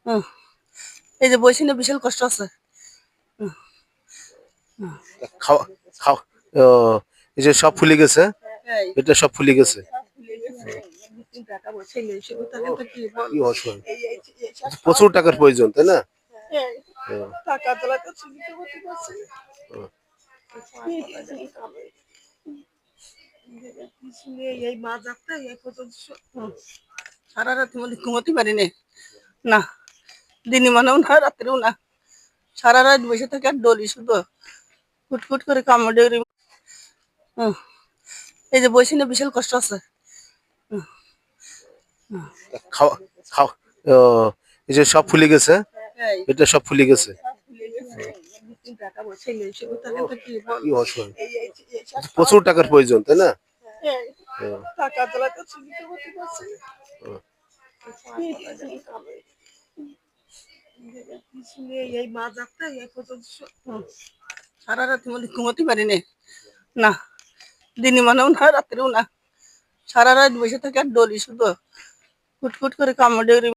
হুম, এই যে বসি না বিশাল কষ্ট আছে। খাওয়া খাওয়া ও, এই যে সব ফুলে গেছে, এই এটা সব ফুলে গেছে। সব ভুলে গেছে, এই 2-3 টাকা বসে গেছে, তাহলে তো কি কি বলবো। অসহায়, এই সব প্রচুর টাকার প্রয়োজন তাই না? এই হুম, টাকা তোলা তো চিন্তা করতে পারছি না। হুম। এই মা যাত্রা এই পর্যন্ত সারা রাত মধ্যে ঘুমাতে পারিনি। না, দিনে মানেও না, রাত্রেও না, সারা রাত বসে থাকে আর ডলি শুধু ফুটফুট করে কামড়ে। এই যে বসি না বিশাল কষ্ট আছে। খাওয়া খাওয়া ও, এই যে সব ফুলে গেছে, এই এটা সব ফুলে গেছে। সব ভুলে গেছে, এই 2-3 টাকা বসে গেছে, তাহলে তো কি কি বলবো। অসহায়, এই সব প্রচুর টাকার প্রয়োজন তাই না? এই হুম, টাকা তোলা তো চিন্তা করতে পারছি না। হুম। এই মা যাত্রা এই পর্যন্ত সারা রাত মধ্যে ঘুমাতে পারিনি। না, দিনে মানেও না, রাত্রেও না, সারা রাত বসে থাকে আর ডলি শুধু ফুটফুট করে কামড়ে।